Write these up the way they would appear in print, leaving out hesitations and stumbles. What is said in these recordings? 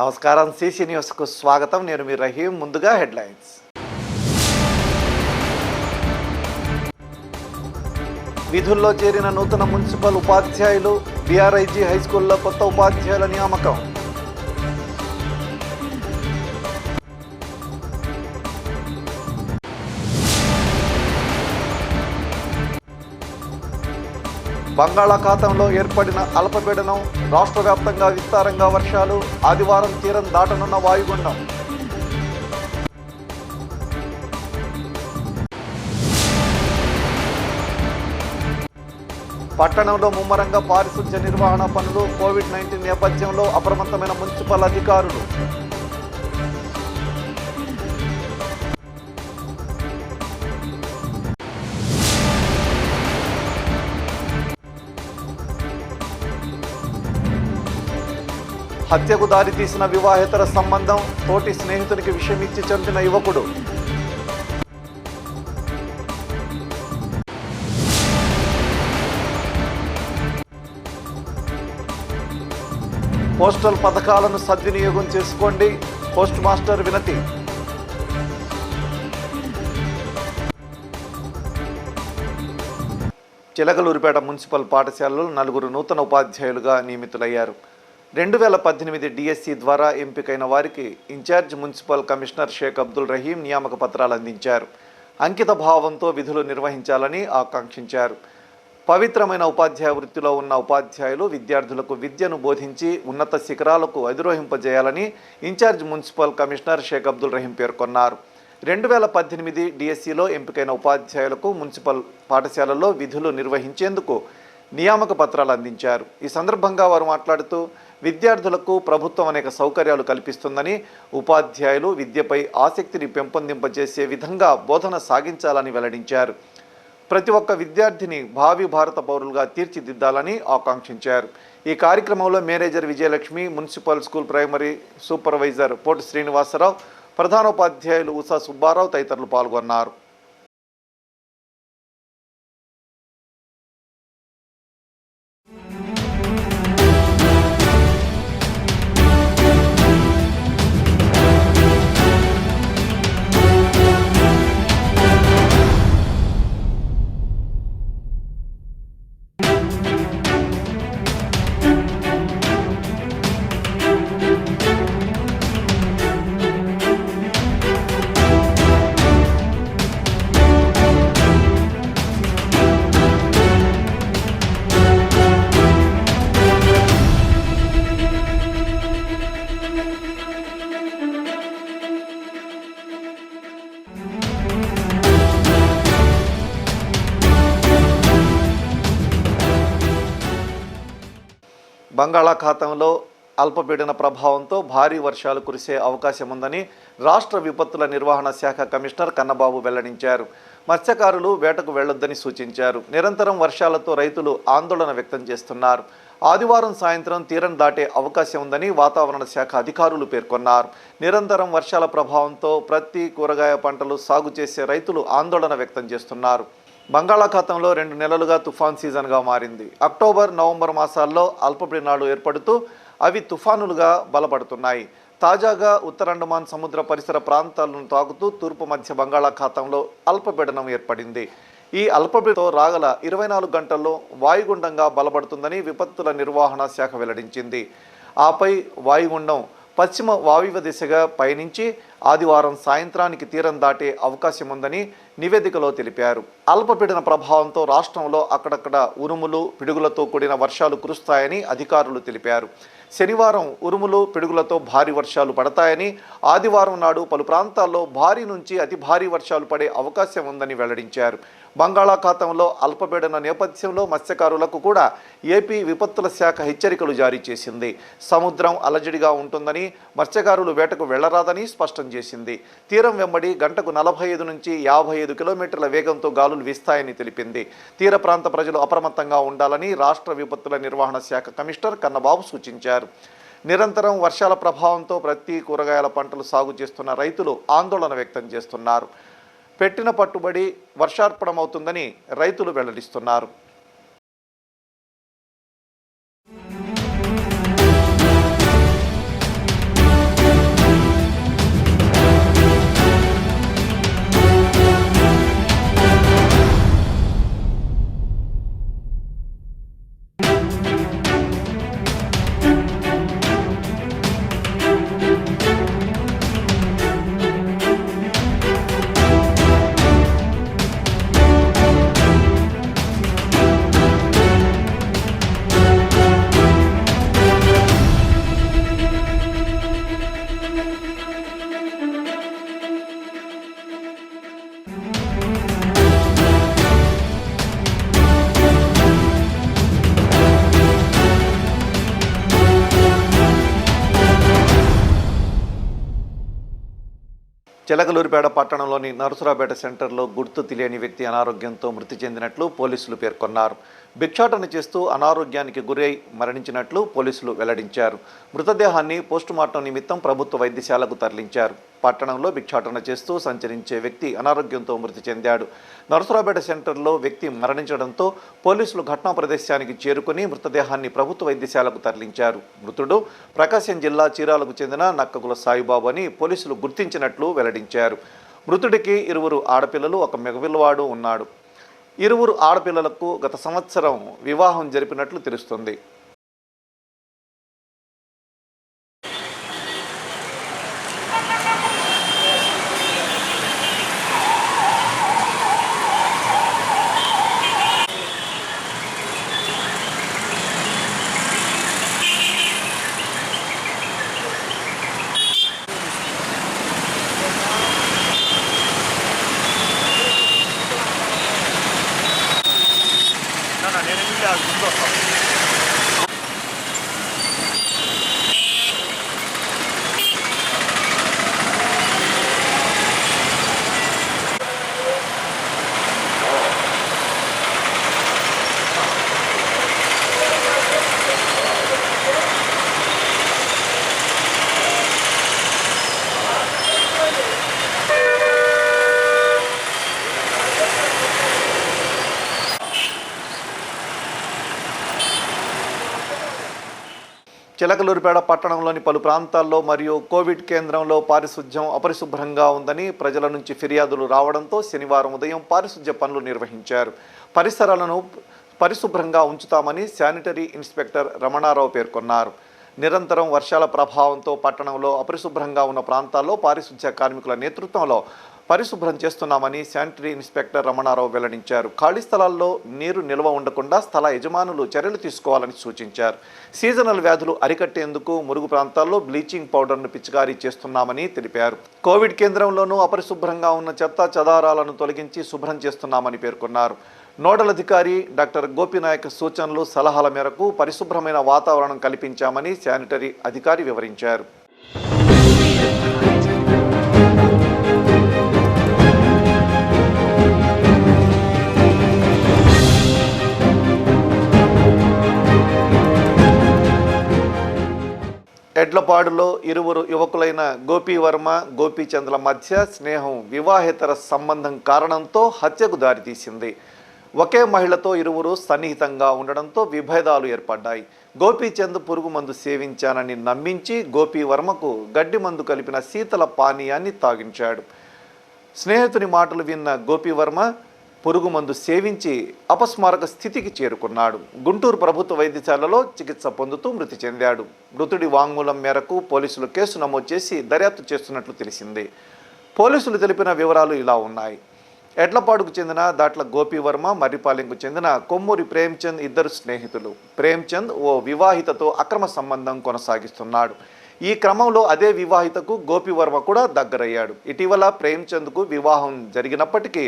నమస్కారం. సిసి న్యూస్కు స్వాగతం. నేను మీ రహీం. ముందుగా హెడ్లైన్స్. విధుల్లో చేరిన నూతన మున్సిపల్ ఉపాధ్యాయులు, బీఆర్ఐజీ హైస్కూల్లో కొత్త ఉపాధ్యాయుల నియామకం. బంగాళాఖాతంలో ఏర్పడిన అల్పపీడనం, రాష్ట్ర వ్యాప్తంగా విస్తారంగా వర్షాలు, ఆదివారం తీరం దాటనున్న వాయుగుండం. పట్టణంలో ముమ్మరంగా పారిశుధ్య నిర్వహణ పనులు, కోవిడ్-19 నేపథ్యంలో అప్రమత్తమైన మున్సిపల్ అధికారులు. హత్యకు దారితీసిన వివాహేతర సంబంధం, తోటి స్నేహితునికి విషమిచ్చి చంపిన యువకుడు. పోస్టల్ పథకాలను సద్వినియోగం చేసుకోండి, పోస్ట్ మాస్టర్ వినతి. చిలకలూరిపేట మున్సిపల్ పాఠశాలలో 4 నూతన ఉపాధ్యాయులుగా నియమితులయ్యారు. 2018 డిఎస్సి ద్వారా ఎంపికైన వారికి incharge municipal commissioner Sheikh Abdul Rahim నియామక పత్రాలు అందించారు. అంకిత భావంతో విధులు నిర్వహించాలని ఆకాంక్షించారు. పవిత్రమైన ఉపాధ్యాయ వృత్తిలో ఉన్న ఉపాధ్యాయులు విద్యార్థులకు విద్యను బోధించి ఉన్నత శిఖరాలకు అధిరోహింపజేయాలని in-charge municipal commissioner Sheikh Abdul Rahim పేర్కొన్నారు. 2018 డిఎస్సిలో ఎంపికైన ఉపాధ్యాయులకు మున్సిపల్ పాఠశాలల్లో విధులు నిర్వహించేందుకు నియామక పత్రాలు అందించారు. ఈ సందర్భంగా వారు మాట్లాడుతూ విద్యార్థులకు ప్రభుత్వం అనేక సౌకర్యాలు కల్పిస్తుందని, ఉపాధ్యాయులు విద్యపై ఆసక్తిని పెంపొందింపజేసే విధంగా బోధన సాగించాలని వెల్లడించారు. ప్రతి ఒక్క విద్యార్థిని భావి భారత పౌరులుగా తీర్చిదిద్దాలని ఆకాంక్షించారు. ఈ కార్యక్రమంలో manager Vijayalakshmi, municipal school primary supervisor పోటు శ్రీనివాసరావు, ప్రధానోపాధ్యాయులు ఉషా సుబ్బారావు తదితరులు పాల్గొన్నారు. బంగాళాఖాతంలో అల్పపీడన ప్రభావంతో భారీ వర్షాలు కురిసే అవకాశం ఉందని రాష్ట్ర విపత్తుల నిర్వహణ శాఖ కమిషనర్ కన్నబాబు వెల్లడించారు. మత్స్యకారులు వేటకు వెళ్లొద్దని సూచించారు. నిరంతరం వర్షాలతో రైతులు ఆందోళన వ్యక్తం చేస్తున్నారు. ఆదివారం సాయంత్రం తీరం దాటే అవకాశం ఉందని వాతావరణ శాఖ అధికారులు పేర్కొన్నారు. నిరంతరం వర్షాల ప్రభావంతో ప్రతి కూరగాయ పంటలు సాగు చేసే రైతులు ఆందోళన వ్యక్తం చేస్తున్నారు. బంగాళాఖాతంలో 2 నెలలుగా తుఫాన్ సీజన్గా మారింది. అక్టోబర్, నవంబర్ మాసాల్లో అల్పపీడనాలు ఏర్పడుతూ అవి తుఫానులుగా బలపడుతున్నాయి. తాజాగా ఉత్తర అండమాన్ సముద్ర పరిసర ప్రాంతాలను తాకుతూ తూర్పు మధ్య బంగాళాఖాతంలో అల్పపీడనం ఏర్పడింది. ఈ అల్పపీడనంతో రాగల 24 గంటల్లో వాయుగుండంగా బలపడుతుందని విపత్తుల నిర్వహణ శాఖ వెల్లడించింది. ఆపై వాయుగుండం పశ్చిమ వాయువ్య దిశగా పయనించి ఆదివారం సాయంత్రానికి తీరం దాటే అవకాశం ఉందని నివేదికలో తెలిపారు. అల్పపీడన ప్రభావంతో రాష్ట్రంలో అక్కడక్కడ ఉరుములు, పిడుగులతో కూడిన వర్షాలు కురుస్తాయని అధికారులు తెలిపారు. శనివారం ఉరుములు, పిడుగులతో భారీ వర్షాలు పడతాయని, ఆదివారం నాడు పలు ప్రాంతాల్లో భారీ నుంచి అతి భారీ వర్షాలు పడే అవకాశం ఉందని వెల్లడించారు. బంగాళాఖాతంలో అల్పపీడన నేపథ్యంలో మత్స్యకారులకు కూడా ఏపీ విపత్తుల శాఖ హెచ్చరికలు జారీ చేసింది. సముద్రం అలజడిగా ఉంటుందని, మత్స్యకారులు వేటకు వెళ్లరాదని స్పష్టం చేసింది. తీరం వెంబడి గంటకు 45 నుంచి 55 కిలోమీటర్ల వేగంతో గాలులు వీస్తాయని తెలిపింది. తీర ప్రాంత ప్రజలు అప్రమత్తంగా ఉండాలని రాష్ట్ర విపత్తుల నిర్వహణ శాఖ కమిషనర్ కన్నబాబు సూచించారు. నిరంతరం వర్షాల ప్రభావంతో ప్రతి కూరగాయల పంటలు సాగు చేస్తున్న రైతులు ఆందోళన వ్యక్తం చేస్తున్నారు. పెట్టిన పట్టుబడి వర్షార్పణమవుతుందని రైతులు వెల్లడిస్తున్నారు. చిలకలూరిపేట పట్టణంలోని నరసరావుపేట సెంటర్లో గుర్తు తెలియని వ్యక్తి అనారోగ్యంతో మృతి చెందినట్లు పోలీసులు పేర్కొన్నారు. భిక్షాటన చేస్తూ అనారోగ్యానికి గురై మరణించినట్లు పోలీసులు వెల్లడించారు. మృతదేహాన్ని పోస్టుమార్టం నిమిత్తం ప్రభుత్వ వైద్యశాలకు తరలించారు. పట్టణంలో భిక్షాటన చేస్తూ సంచరించే వ్యక్తి అనారోగ్యంతో మృతి చెందాడు. నరసరావుపేట సెంటర్లో వ్యక్తి మరణించడంతో పోలీసులు ఘటనా ప్రదేశానికి చేరుకుని మృతదేహాన్ని ప్రభుత్వ వైద్యశాలకు తరలించారు. మృతుడు ప్రకాశం జిల్లా చీరాలకు చెందిన నక్కగుల సాయిబాబు అని పోలీసులు గుర్తించినట్లు వెల్లడించారు. మృతుడికి 2 ఆడపిల్లలు, 1 మగపిల్లవాడు ఉన్నాడు. 2 ఆడపిల్లలకు గత సంవత్సరం వివాహం జరిపినట్లు తెలుస్తుంది. చిలకలూరిపేట పట్టణంలోని పలు ప్రాంతాల్లో మరియు కోవిడ్ కేంద్రంలో పారిశుధ్యం అపరిశుభ్రంగా ఉందని ప్రజల నుంచి ఫిర్యాదులు రావడంతో శనివారం ఉదయం పారిశుధ్య పనులు నిర్వహించారు. పరిసరాలను పరిశుభ్రంగా ఉంచుతామని శానిటరీ ఇన్స్పెక్టర్ రమణారావు పేర్కొన్నారు. నిరంతరం వర్షాల ప్రభావంతో పట్టణంలో అపరిశుభ్రంగా ఉన్న ప్రాంతాల్లో పారిశుధ్య కార్మికుల నేతృత్వంలో పరిశుభ్రం చేస్తున్నామని శానిటరీ ఇన్స్పెక్టర్ రమణారావు వెల్లడించారు. ఖాళీ స్థలాల్లో నీరు నిల్వ ఉండకుండా స్థల యజమానులు చర్యలు తీసుకోవాలని సూచించారు. సీజనల్ వ్యాధులు అరికట్టేందుకు మురుగు ప్రాంతాల్లో బ్లీచింగ్ పౌడర్ను పిచికారీ చేస్తున్నామని తెలిపారు. కోవిడ్ కేంద్రంలోనూ అపరిశుభ్రంగా ఉన్న చెత్త చెదారాలను తొలగించి శుభ్రం చేస్తున్నామని పేర్కొన్నారు. నోడల్ అధికారి డాక్టర్ గోపీనాయక్ సూచనలు సలహాల మేరకు పరిశుభ్రమైన వాతావరణం కల్పించామని శానిటరీ అధికారి వివరించారు. ఎడ్లపాడులో 2 యువకులైన గోపీవర్మ, గోపీచంద్ల మధ్య స్నేహం వివాహేతర సంబంధం కారణంతో హత్యకు దారితీసింది. ఒకే మహిళతో 2 సన్నిహితంగా ఉండడంతో విభేదాలు ఏర్పడ్డాయి. గోపీచంద్ పురుగు మందు సేవించానని నమ్మించి గోపీవర్మకు గడ్డి మందు కలిపిన శీతల పానీయాన్ని తాగించాడు. స్నేహితుని మాటలు విన్న గోపీవర్మ పురుగు మందు సేవించి అపస్మారక స్థితికి చేరుకున్నాడు. గుంటూరు ప్రభుత్వ వైద్యశాలలో చికిత్స పొందుతూ మృతి చెందాడు. మృతుడి వాంగ్మూలం మేరకు పోలీసులు కేసు నమోదు చేసి దర్యాప్తు చేస్తున్నట్లు తెలిసింది. పోలీసులు తెలిపిన వివరాలు ఇలా ఉన్నాయి. ఎడ్లపాడుకు చెందిన దాట్ల గోపీవర్మ, మర్రిపాలెంకు చెందిన కొమ్మూరి ప్రేమ్చంద్ ఇద్దరు స్నేహితులు. ప్రేమ్చంద్ ఓ వివాహితతో అక్రమ సంబంధం కొనసాగిస్తున్నాడు. ఈ క్రమంలో అదే వివాహితకు గోపీవర్మ కూడా దగ్గరయ్యాడు. ఇటీవల ప్రేమ్చంద్కు వివాహం జరిగినప్పటికీ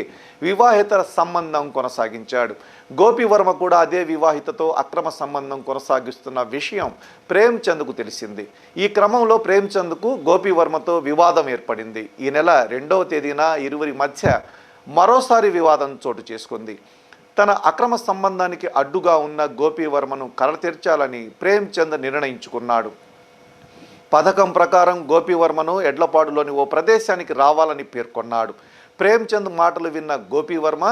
వివాహేతర సంబంధం కొనసాగించాడు. గోపీవర్మ కూడా అదే వివాహితతో అక్రమ సంబంధం కొనసాగిస్తున్న విషయం ప్రేమ్చంద్కు తెలిసింది. ఈ క్రమంలో ప్రేమ్చంద్కు గోపీవర్మతో వివాదం ఏర్పడింది. ఈ నెల 2వ తేదీన ఇరువురి మధ్య మరోసారి వివాదం చోటు చేసుకుంది. తన అక్రమ సంబంధానికి అడ్డుగా ఉన్న గోపీవర్మను కరతీర్చాలని ప్రేమ్చంద్ నిర్ణయించుకున్నాడు. పథకం ప్రకారం గోపీవర్మను ఎడ్లపాడులోని ఓ ప్రదేశానికి రావాలని పేర్కొన్నాడు. ప్రేమ్చంద్ మాటలు విన్న గోపీవర్మ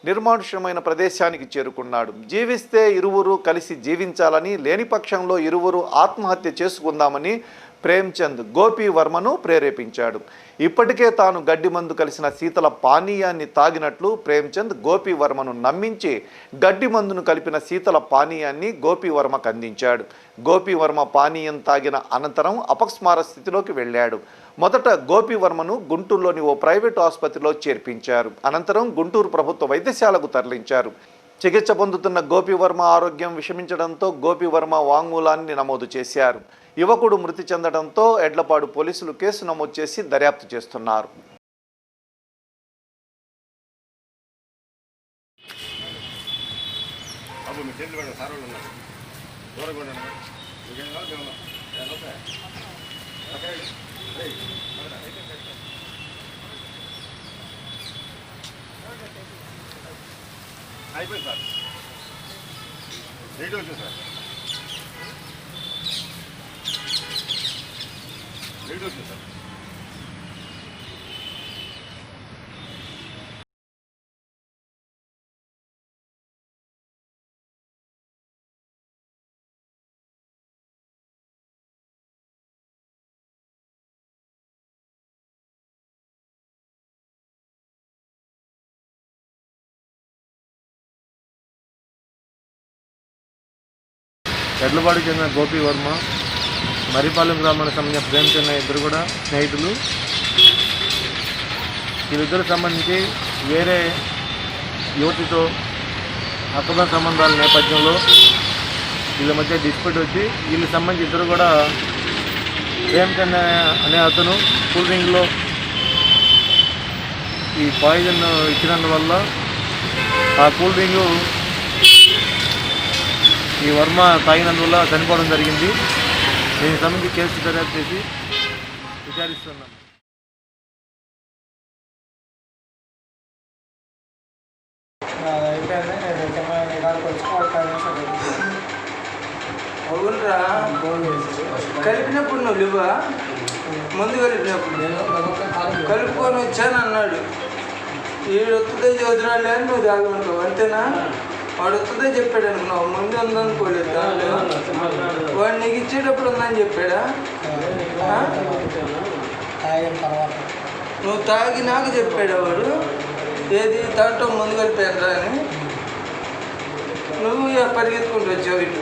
నిర్మానుష్యమైన ప్రదేశానికి చేరుకున్నాడు. జీవిస్తే 2 కలిసి జీవించాలని, లేని పక్షంలో 2 ఆత్మహత్య చేసుకుందామని ప్రేమ్చంద్ గోపీవర్మను ప్రేరేపించాడు. ఇప్పటికే తాను గడ్డి మందు కలిసిన శీతల పానీయాన్ని తాగినట్లు ప్రేమ్చంద్ గోపీవర్మను నమ్మించి గడ్డి మందును కలిపిన శీతల పానీయాన్ని గోపీవర్మకు అందించాడు. గోపీవర్మ పానీయం తాగిన అనంతరం అపస్మార స్థితిలోకి వెళ్ళాడు. మొదట గోపీవర్మను గుంటూరులోని ఓ ప్రైవేటు ఆసుపత్రిలో చేర్పించారు. అనంతరం గుంటూరు ప్రభుత్వ వైద్యశాలకు తరలించారు. చికిత్స పొందుతున్న గోపీవర్మ ఆరోగ్యం విషమించడంతో గోపీవర్మ వాంగ్మూలాన్ని నమోదు చేశారు. యువకుడు మృతి చెందడంతో ఎడ్లపాడు పోలీసులు కేసు నమోదు చేసి దర్యాప్తు చేస్తున్నారు. అయిపోయింది సార్. రేట్ వచ్చింది సార్. రేట్ వచ్చింది సార్. ఎడ్లపాడికి చెందిన గోపి వర్మ, మరిపాలెం గ్రామానికి సంబంధించిన ప్రేమచంద్ర ఇద్దరు కూడా స్నేహితులు. వీళ్ళిద్దరికి సంబంధించి వేరే యువతితో అక్రమ సంబంధాల నేపథ్యంలో వీళ్ళ మధ్య డిస్ప్యూట్ వచ్చి వీళ్ళకి సంబంధించి ఇద్దరు కూడా ప్రేమచంద్ర అనే అతను కూల్ డ్రింక్లో ఈ పాయిజన్ ఇచ్చినందువల్ల ఆ కూల్ డ్రింకు ఈ వర్మ తాగినందువల్ల చనిపోవడం జరిగింది. దీనికి సంబంధించి కేసు దర్యాప్తు చేసి విచారిస్తున్నాం. అవునరా, కలిపినప్పుడు నువ్వు లేవా? ముందు కలిపినప్పుడు కలుపుకొని వచ్చాను అన్నాడు. వీడు వస్తుందే చదువుతున్నాడు అని నువ్వు తాగనుకో, అంతేనా? వాడు వస్తుందే చెప్పాడు అనుకున్నావు, ముందు ఉందనుకోలేదు. దాంట్లో వాడు నీకు ఇచ్చేటప్పుడు ఉందని చెప్పాడా? నువ్వు తాగి నాకు చెప్పాడా వాడు? ఏది దాంట్లో ముందు కలిపారా అని నువ్వు పరిగెత్తుకుంటూ వచ్చావు. ఇటు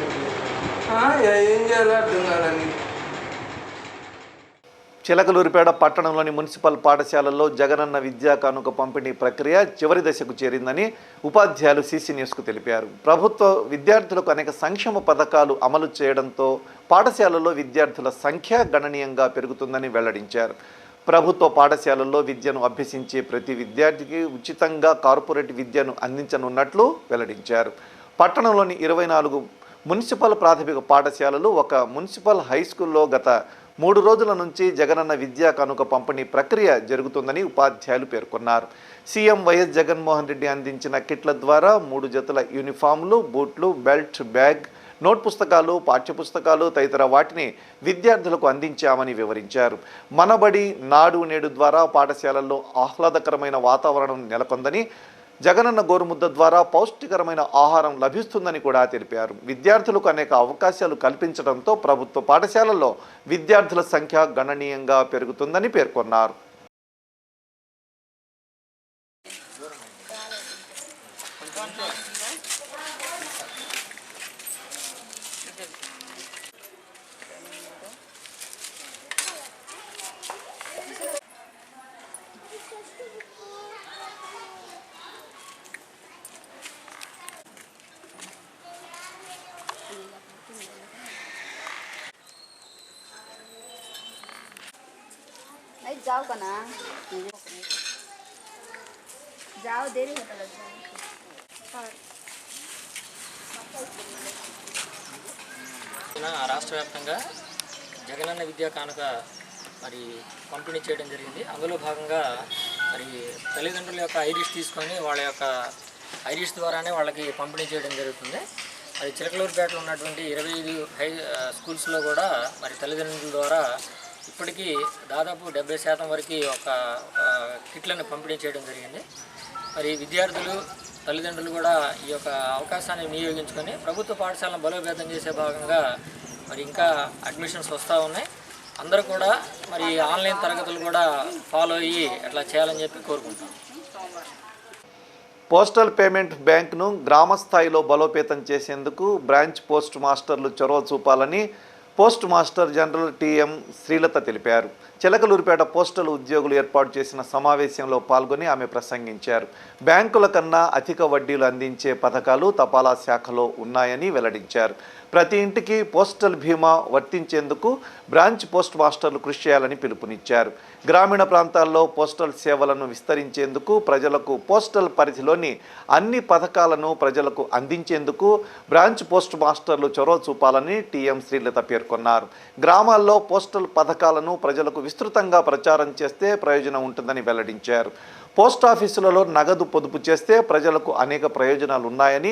ఏం చేయాలో అర్థం కాదని. చిలకలూరిపేట పట్టణంలోని మున్సిపల్ పాఠశాలల్లో జగనన్న విద్యా కానుక పంపిణీ ప్రక్రియ చివరి దశకు చేరిందని ఉపాధ్యాయులు సీసీ న్యూస్కు తెలిపారు. ప్రభుత్వ విద్యార్థులకు అనేక సంక్షేమ పథకాలు అమలు చేయడంతో పాఠశాలల్లో విద్యార్థుల సంఖ్య గణనీయంగా పెరుగుతుందని వెల్లడించారు. ప్రభుత్వ పాఠశాలల్లో విద్యను అభ్యసించే ప్రతి విద్యార్థికి ఉచితంగా కార్పొరేట్ విద్యను అందించనున్నట్లు వెల్లడించారు. పట్టణంలోని 24 మున్సిపల్ ప్రాథమిక పాఠశాలలు, ఒక మున్సిపల్ హై స్కూల్లో గత 3 రోజుల నుంచి జగనన్న విద్యా కానుక పంపిణీ ప్రక్రియ జరుగుతుందని ఉపాధ్యాయులు పేర్కొన్నారు. సీఎం వైఎస్ జగన్మోహన్ రెడ్డి అందించిన కిట్ల ద్వారా 3 జతల యూనిఫామ్లు, బూట్లు, బెల్ట్, బ్యాగ్, నోట్ పుస్తకాలు, పాఠ్యపుస్తకాలు తదితర వాటిని విద్యార్థులకు అందించామని వివరించారు. మనబడి నాడు నేడు ద్వారా పాఠశాలల్లో ఆహ్లాదకరమైన వాతావరణం నెలకొందని, జగనన్న గోరుముద్ద ద్వారా పౌష్టికరమైన ఆహారం లభిస్తుందని కూడా తెలిపారు. విద్యార్థులకు అనేక అవకాశాలు కల్పించడంతో ప్రభుత్వ పాఠశాలల్లో విద్యార్థుల సంఖ్య గణనీయంగా పెరుగుతుందని పేర్కొన్నారు. जाओ का ना जाओ, देरी होता है। రాష్ట్ర వ్యాప్తంగా జగనన్న విద్యా కానుక మరి పంపిణీ చేయడం జరిగింది. అందులో భాగంగా మరి తల్లిదండ్రుల యొక్క ఐరిష్ తీసుకొని వాళ్ళ యొక్క ఐరిష్ ద్వారానే వాళ్ళకి పంపిణీ చేయడం జరుగుతుంది. మరి చిలకలూరుపేటలో ఉన్నటువంటి 25 హై స్కూల్స్లో కూడా మరి తల్లిదండ్రుల ద్వారా ఇప్పటికీ దాదాపు 70% వరకు ఒక కిట్లను పంపిణీ చేయడం జరిగింది. మరి విద్యార్థులు, తల్లిదండ్రులు కూడా ఈ యొక్క అవకాశాన్ని వినియోగించుకొని ప్రభుత్వ పాఠశాలను బలోపేతం చేసే భాగంగా మరి ఇంకా అడ్మిషన్స్ వస్తూ ఉన్నాయి. అందరూ కూడా మరి ఆన్లైన్ తరగతులు కూడా ఫాలో అయ్యి అట్లా చేయాలని చెప్పి కోరుకుంటాం. పోస్టల్ పేమెంట్ బ్యాంక్ను గ్రామ స్థాయిలో బలోపేతం చేసేందుకు బ్రాంచ్ పోస్ట్ మాస్టర్లు చొరవ చూపాలని post master general TM Srilatha తెలిపారు. చిలకలూరిపేట పోస్టల్ ఉద్యోగులు ఏర్పాటు చేసిన సమావేశంలో పాల్గొని ఆమె ప్రసంగించారు. బ్యాంకుల కన్నా అధిక వడ్డీలు అందించే పథకాలు తపాలా శాఖలో ఉన్నాయని వెల్లడించారు. ప్రతి ఇంటికి పోస్టల్ బీమా వర్తించేందుకు బ్రాంచ్ పోస్ట్ మాస్టర్లు కృషి చేయాలని పిలుపునిచ్చారు. గ్రామీణ ప్రాంతాల్లో పోస్టల్ సేవలను విస్తరించేందుకు, ప్రజలకు పోస్టల్ పరిధిలోని అన్ని పథకాలను ప్రజలకు అందించేందుకు బ్రాంచ్ పోస్ట్ మాస్టర్లు చొరవ చూపాలని టీఎం శ్రీలత పేర్కొన్నారు. గ్రామాల్లో పోస్టల్ పథకాలను ప్రజలకు విస్తృతంగా ప్రచారం చేస్తే ప్రయోజనం ఉంటుందని వెల్లడించారు. పోస్ట్ ఆఫీసులలో నగదు పొదుపు చేస్తే ప్రజలకు అనేక ప్రయోజనాలు ఉన్నాయని,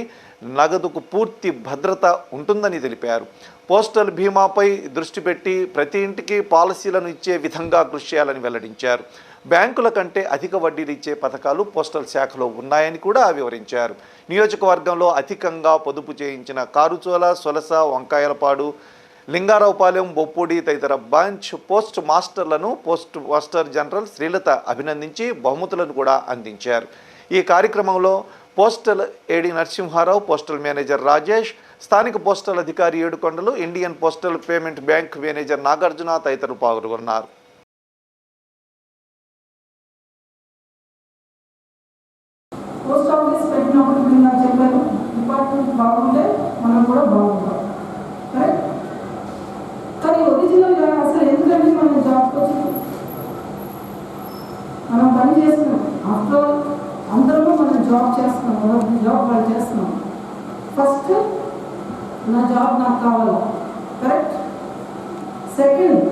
నగదుకు పూర్తి భద్రత ఉంటుందని తెలిపారు. పోస్టల్ బీమాపై దృష్టి పెట్టి ప్రతి ఇంటికి పాలసీలను ఇచ్చే విధంగా కృషి చేయాలని వెల్లడించారు. బ్యాంకుల కంటే అధిక వడ్డీలు ఇచ్చే పథకాలు పోస్టల్ శాఖలో ఉన్నాయని కూడా వివరించారు. నియోజకవర్గంలో అధికంగా పొదుపు చేయించిన కారుచోల, సొలస, వంకాయలపాడు, లింగారావుపాలెం, బొప్పూడి తదితర బ్రాంచ్ పోస్ట్ మాస్టర్లను పోస్ట్ మాస్టర్ జనరల్ శ్రీలత అభినందించి బహుమతులను కూడా అందించారు. ఈ కార్యక్రమంలో postal AD Narasimharao, postal manager Rajesh, స్థానిక పోస్టల్ అధికారి Yedukondalu, Indian postal payment bank manager Nagarjuna తదితరులు పాల్గొన్నారు. పోస్ట్ ఆఫీస్ పెట్టినప్పుడు మీరు నాకు చెప్పారు, డిపార్ట్మెంట్ బాగుంటే మనం కూడా బాగుంటాం, కరెక్ట్? కానీ ఒరిజినల్గా అసలు ఎందుకంటే మనం జాబ్కి వచ్చి మనం పని చేస్తున్నాం. ఆఫ్టర్ ఆల్ అందరూ మనం జాబ్ చేస్తున్నాం, ఎవరి జాబ్ వాళ్ళు చేస్తున్నాం. ఫస్ట్ నా జాబ్ నాకు కావాలి, కరెక్ట్? సెకండ్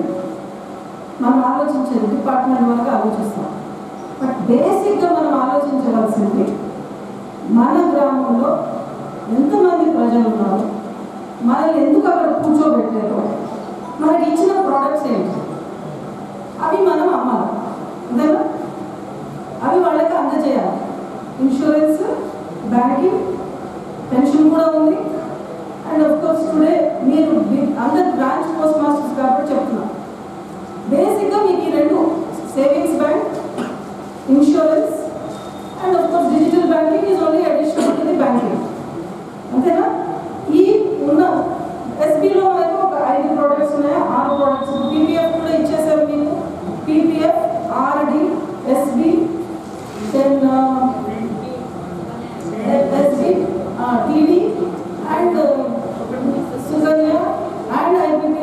మనం ఆలోచించేది డిపార్ట్మెంట్ వరకు ఆలోచిస్తాం. బట్ బేసిక్గా మనం ఆలోచించవలసింది మన గ్రామంలో ఎంతమంది ప్రజలు ఉన్నారు, మనల్ని ఎందుకు అక్కడ కూర్చోబెట్టారు, మనకి ఇచ్చిన ప్రోడక్ట్స్ ఏంటి, అవి మనం అమ్మాలి, అంతేనా? అవి వాళ్ళకి అందజేయాలి. ఇన్సూరెన్స్, బ్యాంకింగ్, పెన్షన్ కూడా ఉంది. అండ్ ఆఫ్ కోర్స్ టుడే మీరు అందరు బ్రాంచ్ పోస్ట్ మాస్టర్స్ కాబట్టి చెప్తున్నాం, బేసిక్గా మీకు ఈ రెండు savings bank, insurance and of course digital banking is only additional to the banking, అంతేనా? ఈ ఉన్న ఎస్బీలో మనకు ఒక 5 ప్రోడక్ట్స్ ఉన్నాయి, 6 ప్రోడక్ట్స్. పీపీఎఫ్ కూడా ఇచ్చేసారు మీకు. PPF, RD, SB, then SB, TD and Sukanya and IPP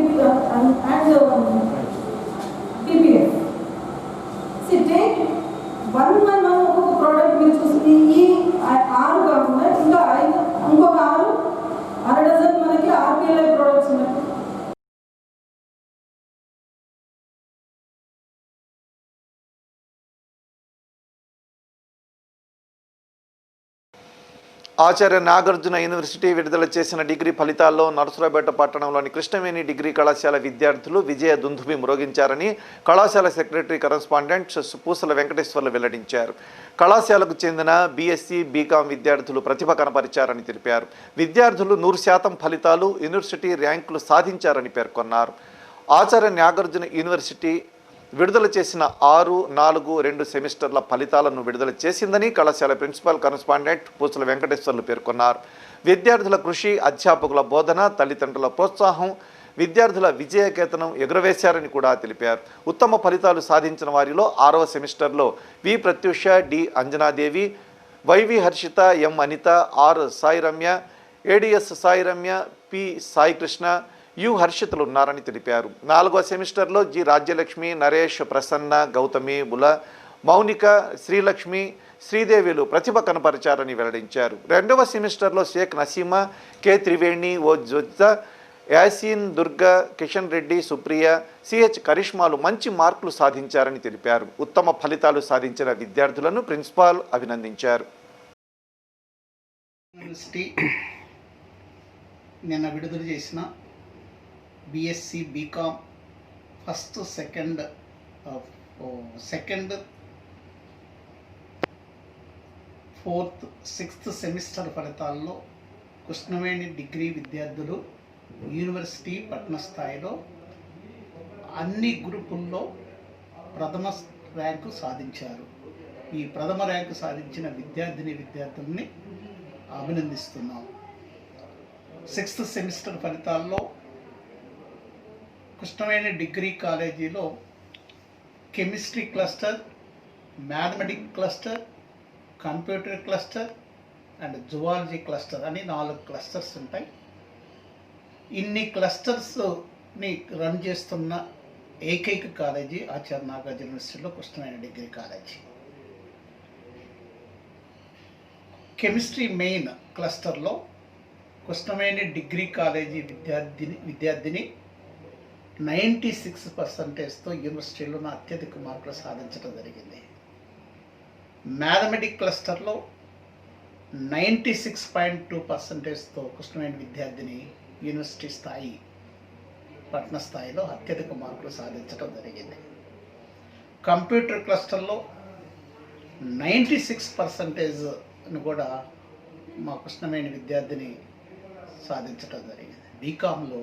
and PPF. See take one by one ఒక్కొక్క ప్రోడక్ట్ మీరు చూసి ఈ 6 కాకుండా ఇంకా 5 ఇంకొక 6 అర డజన్ మనకి ఆర్పీఎల్ఐ ప్రోడక్ట్స్ ఉన్నాయి. ఆచార్య నాగార్జున యూనివర్సిటీ విడుదల చేసిన డిగ్రీ ఫలితాల్లో నరసరావుపేట పట్టణంలోని కృష్ణవేణి డిగ్రీ కళాశాల విద్యార్థులు విజయ దుందుభి మ్రోగించారని కళాశాల సెక్రటరీ కరెస్పాండెంట్ పూసల వెంకటేశ్వర్లు వెల్లడించారు. కళాశాలకు చెందిన బీఎస్సీ, బీకాం విద్యార్థులు ప్రతిభ కనపరిచారని తెలిపారు. విద్యార్థులు 100% ఫలితాలు, యూనివర్సిటీ ర్యాంకులు సాధించారని పేర్కొన్నారు. ఆచార్య నాగార్జున యూనివర్సిటీ విడుదల చేసిన 6, 4, 2 సెమిస్టర్ల ఫలితాలను విడుదల చేసిందని కళాశాల ప్రిన్సిపల్ కరెస్పాండెంట్ పూసల వెంకటేశ్వర్లు పేర్కొన్నారు. విద్యార్థుల కృషి, అధ్యాపకుల బోధన, తల్లిదండ్రుల ప్రోత్సాహం విద్యార్థుల విజయకేతనం ఎగురవేశారని కూడా తెలిపారు. ఉత్తమ ఫలితాలు సాధించిన వారిలో 6వ సెమిస్టర్లో V Prathyusha, D Anjanadevi, YV Harshitha, M Anitha, R Sairamya, ADS Sairamya, P Saikrishna, U హర్షితలు ఉన్నారని తెలిపారు. 4వ సెమిస్టర్లో జి రాజ్యలక్ష్మి, నరేష్, ప్రసన్న, గౌతమి, బుల, మౌనిక, శ్రీలక్ష్మి, శ్రీదేవిలు ప్రతిభ కనపరిచారని వెల్లడించారు. 2వ సెమిస్టర్లో Sheikh Naseema, K Triveni, O Jojja, Yasin, Durga, Kishan Reddy, Supriya, CH కరిష్మాలు మంచి మార్కులు సాధించారని తెలిపారు. ఉత్తమ ఫలితాలు సాధించిన విద్యార్థులను ప్రిన్సిపాల్ అభినందించారు. యూనివర్సిటీ నిన్న విడుదల చేసిన BSc, BCom first, second, 4th, 6th semester ఫలితాల్లో కృష్ణవేణి డిగ్రీ విద్యార్థులు యూనివర్సిటీ పట్టణ స్థాయిలో అన్ని గ్రూపుల్లో ప్రథమ ర్యాంకు సాధించారు. ఈ ప్రథమ ర్యాంకు సాధించిన విద్యార్థుల్ని అభినందిస్తున్నాం. 6th సెమిస్టర్ ఫలితాల్లో కృష్ణవేణి డిగ్రీ కాలేజీలో chemistry cluster, mathematic cluster, computer cluster and zoology cluster అని 4 క్లస్టర్స్ ఉంటాయి. ఇన్ని క్లస్టర్స్ని రన్ చేస్తున్న ఏకైక కాలేజీ ఆచార్య నాగార్జున యూనివర్సిటీలో Krishnaveni degree college. Chemistry main క్లస్టర్లో కృష్ణవేణి డిగ్రీ కాలేజీ విద్యార్థిని 96%తో యూనివర్సిటీలో అత్యధిక మార్కులు సాధించడం జరిగింది. మ్యాథమెటిక్ క్లస్టర్లో 96.2%తో కృష్ణవేణి విద్యార్థిని యూనివర్సిటీ స్థాయి పట్టణ స్థాయిలో అత్యధిక మార్కులు సాధించడం జరిగింది. కంప్యూటర్ క్లస్టర్లో 96% కూడా మా కృష్ణవేణి విద్యార్థిని సాధించడం జరిగింది. బీకామ్లో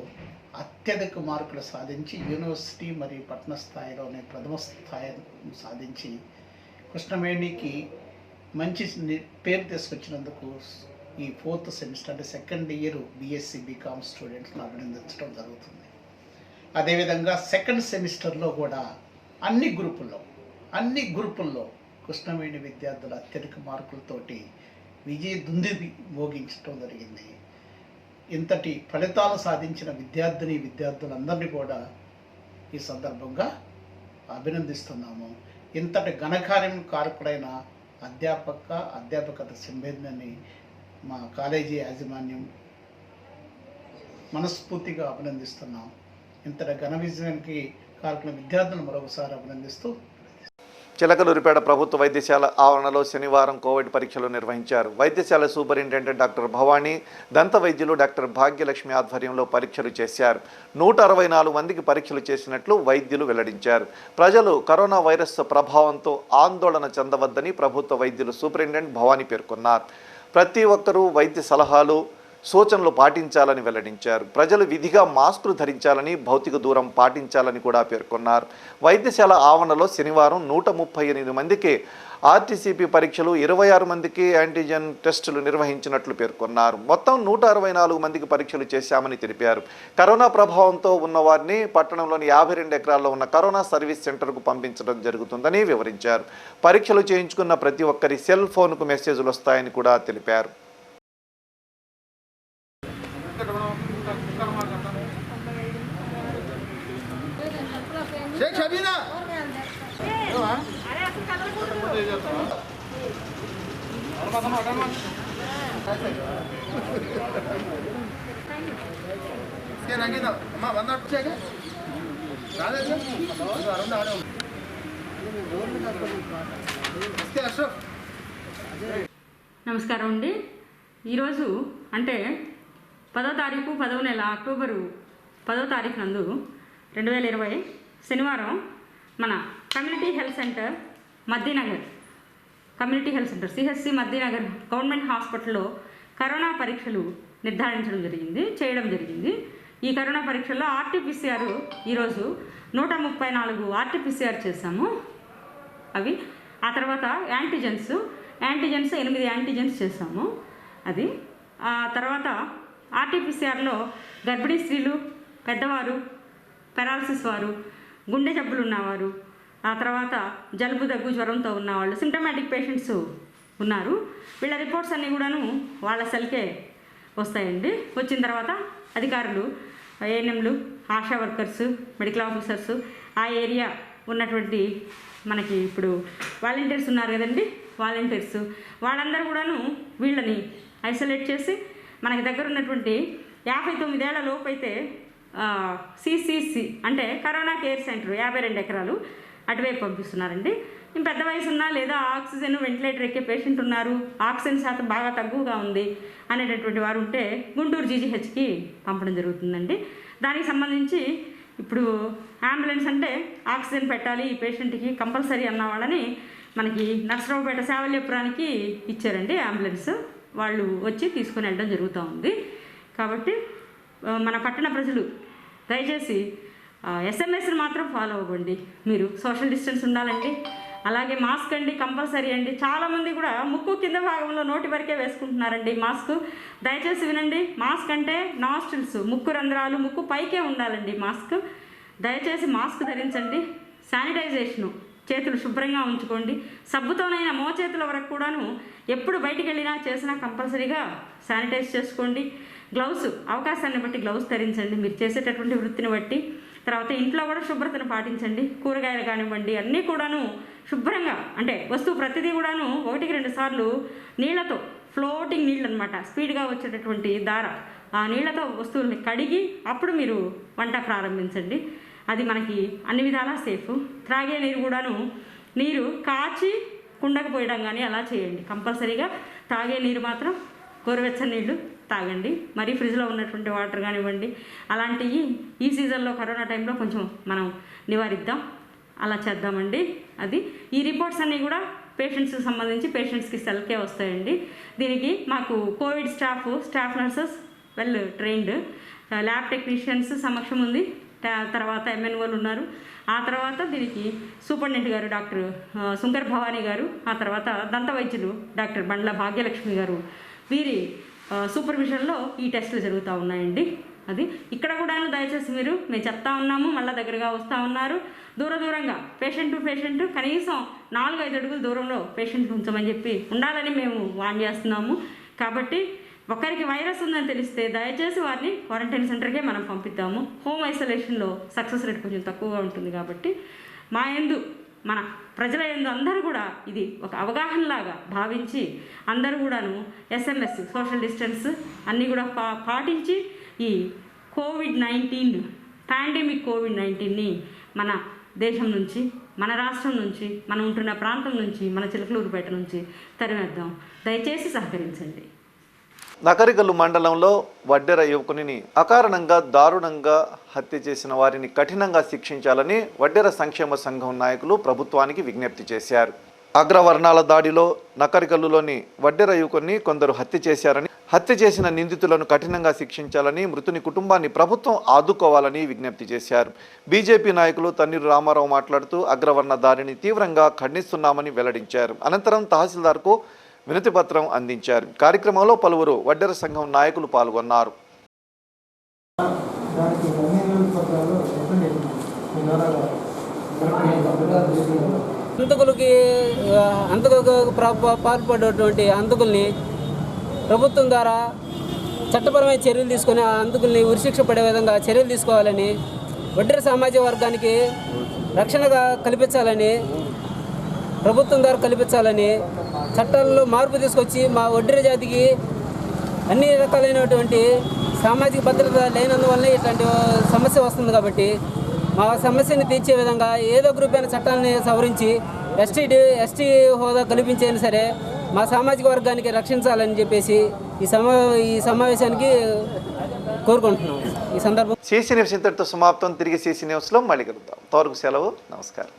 అత్యధిక మార్కులు సాధించి యూనివర్సిటీ మరియు పట్టణ స్థాయిలోనే ప్రథమ స్థాయిని సాధించి కృష్ణవేణికి మంచి పేరు తీసుకొచ్చినందుకు ఈ 4th సెమిస్టర్ అంటే సెకండ్ ఇయర్ బీఎస్సీ బీకామ్ స్టూడెంట్స్ని అభినందించడం జరుగుతుంది. అదేవిధంగా సెకండ్ సెమిస్టర్లో కూడా అన్ని గ్రూపుల్లో కృష్ణవేణి విద్యార్థులు అత్యధిక మార్కులతోటి విజయ దుందుబి మోగించడం జరిగింది. ఇంతటి ఫలితాలు సాధించిన విద్యార్థులందరినీ కూడా ఈ సందర్భంగా అభినందిస్తున్నాము. ఇంతటి ఘనకార్యం కారకుడైన అధ్యాపకత సిబ్బందిని మా కాలేజీ యాజమాన్యం మనస్ఫూర్తిగా అభినందిస్తున్నాం. ఇంతటి ఘన విజయానికి కారకుల విద్యార్థులను మరొకసారి అభినందిస్తూ చిలకలూరిపేట ప్రభుత్వ వైద్యశాల ఆవరణలో శనివారం కోవిడ్ పరీక్షలు నిర్వహించారు. వైద్యశాల సూపరింటెండెంట్ డాక్టర్ భవానీ, దంత వైద్యులు డాక్టర్ భాగ్యలక్ష్మి ఆధ్వర్యంలో పరీక్షలు చేశారు. 164 మందికి పరీక్షలు చేసినట్లు వైద్యులు వెల్లడించారు. ప్రజలు కరోనా వైరస్ ప్రభావంతో ఆందోళన చెందవద్దని ప్రభుత్వ వైద్యులు సూపరింటెండెంట్ భవానీ పేర్కొన్నారు. ప్రతి ఒక్కరూ వైద్య సలహాలు, సూచనలు పాటించాలని వెల్లడించారు. ప్రజలు విధిగా మాస్కులు ధరించాలని, భౌతిక దూరం పాటించాలని కూడా పేర్కొన్నారు. వైద్యశాల ఆవరణలో శనివారం 138 మందికి ఆర్టీసీపీ పరీక్షలు, 26 మందికి యాంటీజెన్ టెస్టులు నిర్వహించినట్లు పేర్కొన్నారు. మొత్తం 164 మందికి పరీక్షలు చేశామని తెలిపారు. కరోనా ప్రభావంతో ఉన్నవారిని పట్టణంలోని 52 ఎకరాల్లో ఉన్న కరోనా సర్వీస్ సెంటర్కు పంపించడం జరుగుతుందని వివరించారు. పరీక్షలు చేయించుకున్న ప్రతి ఒక్కరి సెల్ ఫోన్కు మెసేజ్లు వస్తాయని కూడా తెలిపారు. నమస్కారం అండి. ఈరోజు అంటే 10వ తారీఖు 10వ నెల అక్టోబరు 10వ తారీఖు నందు 2020 శనివారం మన community health centre Maddinagar CHC Maddinagar government హాస్పిటల్లో కరోనా పరీక్షలు చేయడం జరిగింది. ఈ కరోనా పరీక్షల్లో ఆర్టీపీసీఆర్ ఈరోజు 134 ఆర్టీపీసీఆర్ చేశాము. అవి ఆ తర్వాత యాంటీజెన్స్ 8 యాంటీజెన్స్ చేశాము. అది ఆ తర్వాత ఆర్టీపీసీఆర్లో గర్భిణీ స్త్రీలు, పెద్దవారు, పెరాలసిస్ వారు, గుండె జబ్బులు ఉన్నవారు, ఆ తర్వాత జలుబు, దగ్గు, జ్వరంతో ఉన్నవాళ్ళు, సింటమాటిక్ పేషెంట్స్ ఉన్నారు. వీళ్ళ రిపోర్ట్స్ అన్నీ కూడాను వాళ్ళ సెల్కే వస్తాయండి. వచ్చిన తర్వాత అధికారులు, ఏఎన్ఎంలు, ఆశా వర్కర్స్, మెడికల్ ఆఫీసర్స్, ఆ ఏరియా ఉన్నటువంటి మనకి ఇప్పుడు వాలంటీర్స్ ఉన్నారు కదండి, వాళ్ళందరూ కూడాను వీళ్ళని ఐసోలేట్ చేసి మనకి దగ్గర ఉన్నటువంటి 59 ఏళ్ల లోపు అయితే సిసిసి అంటే కరోనా కేర్ సెంటర్ 52 ఎకరాలు అటువైపు పంపిస్తున్నారండి. పెద్ద వయసు ఉన్నా లేదా ఆక్సిజన్ వెంటిలేటర్ ఎక్కే పేషెంట్ ఉన్నారు, ఆక్సిజన్ శాతం బాగా తక్కువగా ఉంది అనేటటువంటి వారు ఉంటే గుంటూరు జీజీహెచ్కి పంపడం జరుగుతుందండి. దానికి సంబంధించి ఇప్పుడు అంబులెన్స్ అంటే ఆక్సిజన్ పెట్టాలి ఈ పేషెంట్కి కంపల్సరీ అన్న వాళ్ళని మనకి నర్సరావుపేట శావల్యపురానికి ఇచ్చారండి అంబులెన్స్. వాళ్ళు వచ్చి తీసుకొని వెళ్ళడం జరుగుతూ ఉంది. కాబట్టి మన పట్టణ ప్రజలు దయచేసి ఎస్ఎంఎస్ని మాత్రం ఫాలో అవ్వండి. మీరు సోషల్ డిస్టెన్స్ ఉండాలండి. అలాగే మాస్క్ అండి కంపల్సరీ అండి. చాలామంది కూడా ముక్కు కింద భాగంలో నోటి వరకే వేసుకుంటున్నారండి మాస్క్. దయచేసి వినండి, మాస్క్ అంటే నాస్ట్రిల్స్, ముక్కు రంధ్రాలు, ముక్కు పైకే ఉండాలండి మాస్క్. దయచేసి మాస్క్ ధరించండి. శానిటైజేషను, చేతులు శుభ్రంగా ఉంచుకోండి. సబ్బుతోనైనా మోచేతుల వరకు కూడాను ఎప్పుడు బయటికి వెళ్ళినా చేసినా కంపల్సరీగా శానిటైజ్ చేసుకోండి. గ్లౌస్ అవకాశాన్ని బట్టి గ్లౌస్ ధరించండి మీరు చేసేటటువంటి వృత్తిని బట్టి. తర్వాత ఇంట్లో కూడా శుభ్రతను పాటించండి. కూరగాయలు కానివ్వండి అన్నీ కూడాను శుభ్రంగా అంటే వస్తువు ప్రతిదీ కూడాను 1-2 సార్లు నీళ్లతో, ఫ్లోటింగ్ నీళ్ళు అనమాట, స్పీడ్గా వచ్చేటటువంటి దార, ఆ నీళ్లతో వస్తువుల్ని కడిగి అప్పుడు మీరు వంట ప్రారంభించండి. అది మనకి అన్ని విధాలా సేఫ్. త్రాగే నీరు కూడాను నీరు కాచి కుండకు పోయడం కానీ అలా చేయండి. కంపల్సరీగా తాగే నీరు మాత్రం గోరువెచ్చని నీళ్ళు తాగండి. మరీ ఫ్రిడ్జ్లో ఉన్నటువంటి వాటర్ కానివ్వండి, అలాంటివి ఈ సీజన్లో కరోనా టైంలో కొంచెం మనం నివారిద్దాం. అలా చేద్దామండి. అది ఈ రిపోర్ట్స్ అన్నీ కూడా పేషెంట్స్కి సంబంధించి పేషెంట్స్కి సెల్కే వస్తాయండి. దీనికి మాకు covid staff nurses well trained, lab technicians సమక్షం ఉంది, తర్వాత ఎంఎన్ఓలు ఉన్నారు. ఆ తర్వాత దీనికి సూపరింటెండెంట్ గారు డాక్టర్ సుంకర్ భవానీ గారు, ఆ తర్వాత దంత వైద్యులు డాక్టర్ బండ్ల భాగ్యలక్ష్మి గారు, వీరి సూపర్విజన్లో ఈ టెస్టులు జరుగుతూ ఉన్నాయండి. అది ఇక్కడ కూడా దయచేసి మేము చెప్తా ఉన్నాము, మళ్ళీ దగ్గరగా వస్తూ ఉన్నారు. దూరంగా పేషెంట్ టు పేషెంట్ కనీసం 4-5 అడుగుల దూరంలో పేషెంట్ ఉంచమని చెప్పి ఉండాలని మేము వార్న్ చేస్తున్నాము. కాబట్టి ఒకరికి వైరస్ ఉందని తెలిస్తే దయచేసి వారిని క్వారంటైన్ సెంటర్కే మనం పంపిద్దాము. హోమ్ ఐసోలేషన్లో సక్సెస్ రేట్ కొంచెం తక్కువగా ఉంటుంది. కాబట్టి మన ప్రజల యందు అందరూ కూడా ఇది ఒక అవగాహనలాగా భావించి అందరూ కూడాను SMS సోషల్ డిస్టెన్స్ అన్నీ కూడా పాటించి ఈ కోవిడ్-19 పాండమిక్ కోవిడ్-19ని మన దేశం నుంచి, మన రాష్ట్రం నుంచి, మనం ఉంటున్న ప్రాంతం నుంచి, మన చిలకలూరుపేట నుంచి తరిమేద్దాం. దయచేసి సహకరించండి. నకరికల్లు మండలంలో వడ్డెర యువకుని అకారణంగా దారుణంగా హత్య చేసిన వారిని కఠినంగా శిక్షించాలని వడ్డెర సంక్షేమ సంఘం నాయకులు ప్రభుత్వానికి విజ్ఞప్తి చేశారు. అగ్రవర్ణాల దాడిలో నకరికల్లులోని వడ్డెర యువకుని కొందరు హత్య చేసిన నిందితులను కఠినంగా శిక్షించాలని, మృతుని కుటుంబాన్ని ప్రభుత్వం ఆదుకోవాలని విజ్ఞప్తి చేశారు. బీజేపీ నాయకులు తన్నీరు రామారావు మాట్లాడుతూ అగ్రవర్ణ దాడిని తీవ్రంగా ఖండిస్తున్నామని వెల్లడించారు. అనంతరం తహసీల్దార్కు వినతి పత్రం అందించారు. కార్యక్రమంలో పలువురు వడ్డెర సంఘం నాయకులు పాల్గొన్నారు. అంతకులకు పాల్పడేటువంటి అంతకుల్ని ప్రభుత్వం ద్వారా చట్టపరమైన చర్యలు తీసుకొని ఆ అంతకుల్ని ఉరిశిక్ష పడే విధంగా చర్యలు తీసుకోవాలని, వడ్డెర సామాజిక వర్గానికి రక్షణగా కల్పించాలని, ప్రభుత్వం ద్వారా కల్పించాలని, చట్టాల్లో మార్పు తీసుకొచ్చి మా వడ్డెర జాతికి అన్ని రకాలైనటువంటి సామాజిక భద్రత లేనందువల్ల ఇట్లాంటి సమస్య వస్తుంది. కాబట్టి మా సమస్యని తీర్చే విధంగా ఏదో గ్రూప్ అయిన చట్టాన్ని సవరించి ఎస్టీ హోదా కల్పించైనా సరే మా సామాజిక వర్గానికి రక్షించాలని చెప్పేసి ఈ సమావేశానికి కోరుకుంటున్నాం. ఈ సందర్భం CC న్యూస్ ఇంతటితో సమాప్తం. తిరిగి CC న్యూస్లో మళ్ళీ కలుద్దాం. అంతవరకు సెలవు. నమస్కారం.